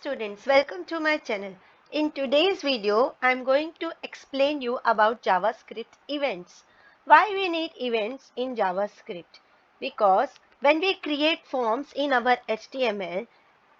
students, welcome to my channel. In today's video, I am going to explain you about JavaScript events. Why we need events in JavaScript? Because when we create forms in our HTML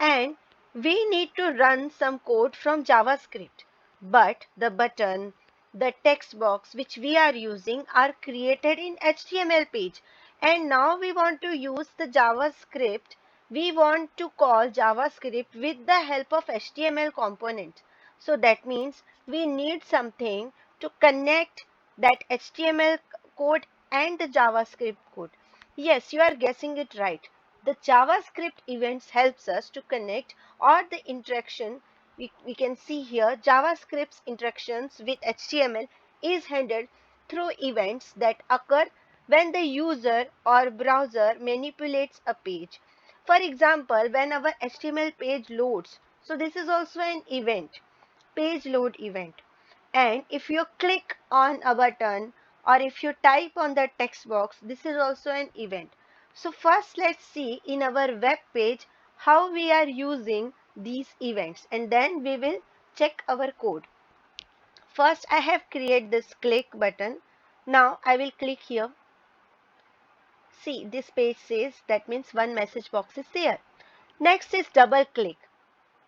and we need to run some code from JavaScript, but the button, the text box which we are using are created in HTML page, and now we want to use the JavaScript. We want to call JavaScript with the help of HTML component. So that means we need something to connect that HTML code and the JavaScript code. Yes, you are guessing it right. The JavaScript events helps us to connect or the interaction. We can see here JavaScript's interactions with HTML is handled through events that occur when the user or browser manipulates a page. For example, when our HTML page loads, so this is also an event, page load event. And if you click on a button or if you type on the text box, this is also an event. So first let's see in our web page how we are using these events, and then we will check our code. First I have created this click button. Now I will click here. See, this page says that means one message box is there. Next is double click.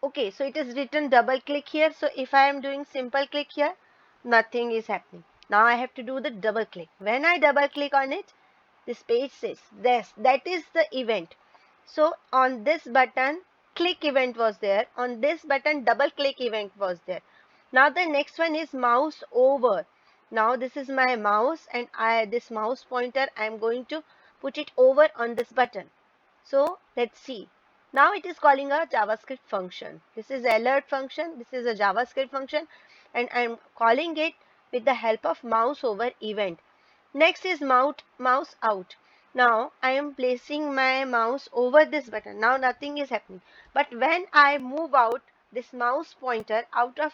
Okay, so it is written double click here. So if I am doing simple click here, nothing is happening. Now I have to do the double click. When I double click on it, this page says this, that is the event. So on this button, click event was there. On this button, double click event was there. Now the next one is mouse over. Now this is my mouse, and this mouse pointer I am going to put it over on this button. So let's see. Now it is calling a JavaScript function. This is alert function. This is a JavaScript function, and I am calling it with the help of mouse over event. Next is mouse out. Now I am placing my mouse over this button. Now nothing is happening. But when I move out this mouse pointer out of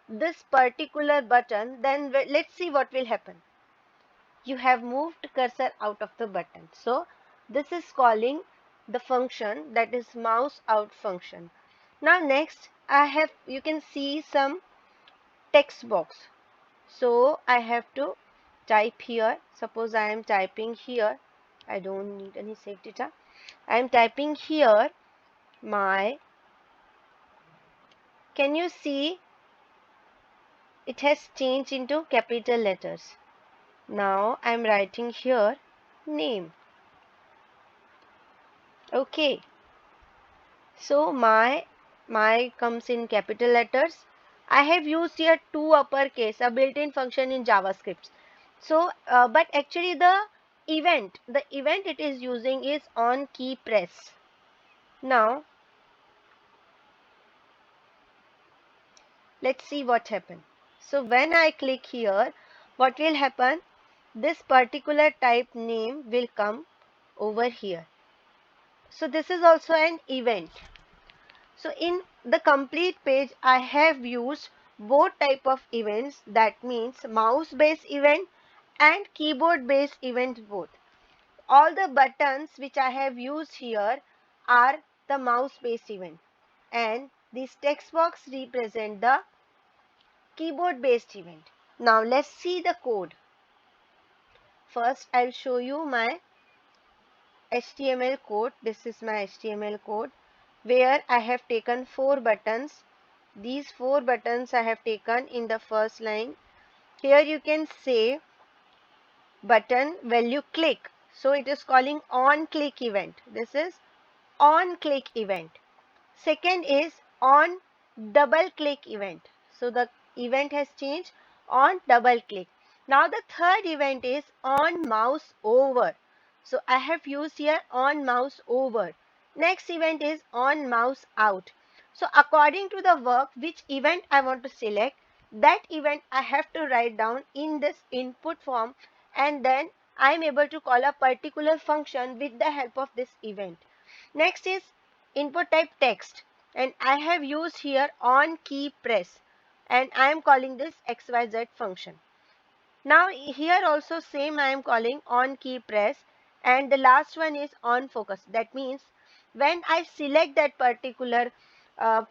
this particular button, then let's see what will happen. You have moved cursor out of the button. So this is calling the function, that is mouse out function. Now next you can see some text box. So I have to type here. Suppose I am typing here. I don't need any save data. I am typing here can you see it has changed into capital letters. Now I am writing here name. Okay, so my comes in capital letters. I have used here two uppercase, a built-in function in JavaScript. So but actually the event it is using is on key press. Now let's see what happened. So when I click here, what will happen? This particular type name will come over here. So this is also an event. So in the complete page, I have used both type of events, that means mouse based event and keyboard based event both. All the buttons which I have used here are the mouse based event, and this text box represent the keyboard based event. Now let's see the code. First I'll show you my HTML code. This is my HTML code where I have taken 4 buttons. These 4 buttons I have taken in the first line. Here you can say button value click. So it is calling on click event. This is on click event. Second is on double click event. So the event has changed on double click. Now the third event is on mouse over. So I have used here on mouse over. Next event is on mouse out. So according to the work which event I want to select, that event I have to write down in this input form, and then I am able to call a particular function with the help of this event. Next is input type text, and I have used here on key press, and I am calling this XYZ function. Now here also same I am calling on key press, and the last one is on focus. That means when I select that particular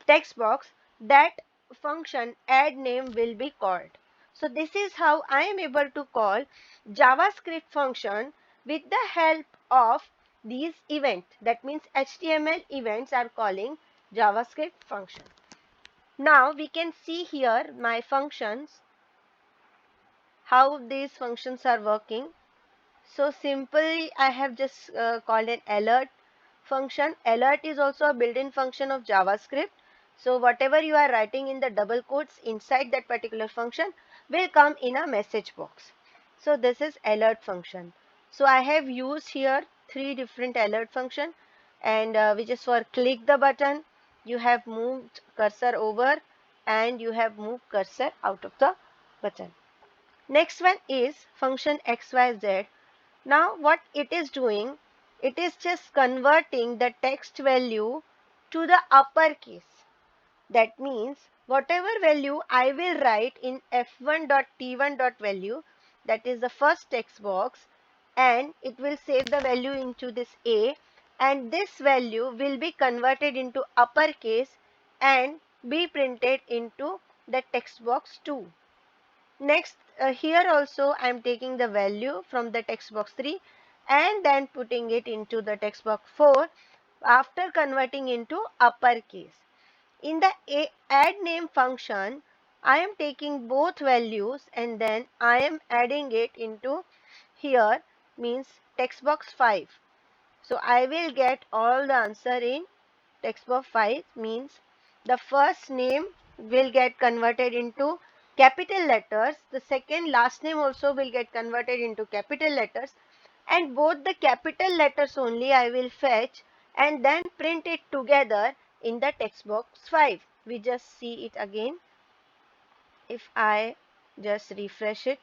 text box, that function add name will be called. So this is how I am able to call JavaScript function with the help of these events. That means HTML events are calling JavaScript function. Now we can see here my functions, how these functions are working. So simply I have just called an alert function. Alert is also a built-in function of JavaScript. So whatever you are writing in the double quotes inside that particular function will come in a message box. So this is alert function. So I have used here 3 different alert function, and which is for click the button, you have moved cursor over, and you have moved cursor out of the button. Next one is function XYZ. Now what it is doing, it is just converting the text value to the uppercase. That means whatever value I will write in f1.t1.value, that is the first text box, and it will save the value into this A, and this value will be converted into uppercase and be printed into the text box 2. Next, here also I am taking the value from the text box 3 and then putting it into the text box 4 after converting into uppercase. In the add name function, I am taking both values and then I am adding it into here, means text box 5. So I will get all the answer in text box 5, means the first name will get converted into capital letters, the second last name also will get converted into capital letters, and both the capital letters only I will fetch and then print it together in the text box 5. We just see it again. If I just refresh it,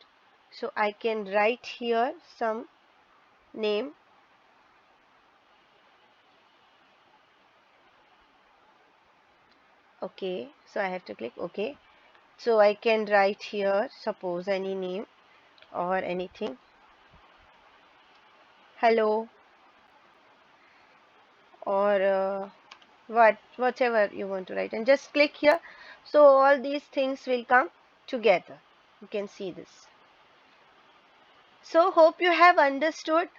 so I can write here some name. Okay, so I have to click OK. So I can write here, suppose any name or anything. Hello, or whatever you want to write, and just click here. So all these things will come together. You can see this. So hope you have understood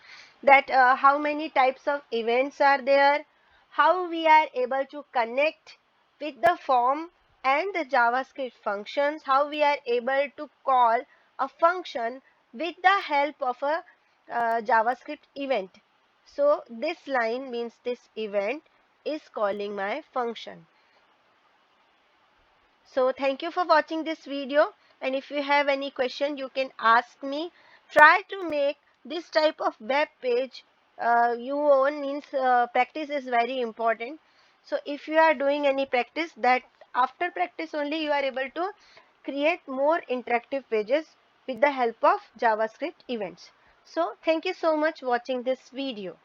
that how many types of events are there, how we are able to connect with the form and the JavaScript functions, how we are able to call a function with the help of a JavaScript event. So this line means this event is calling my function. So thank you for watching this video, and if you have any question you can ask me. Try to make this type of web page you own, means practice is very important. So if you are doing any practice, that after practice only you are able to create more interactive pages with the help of JavaScript events. So thank you so much watching this video.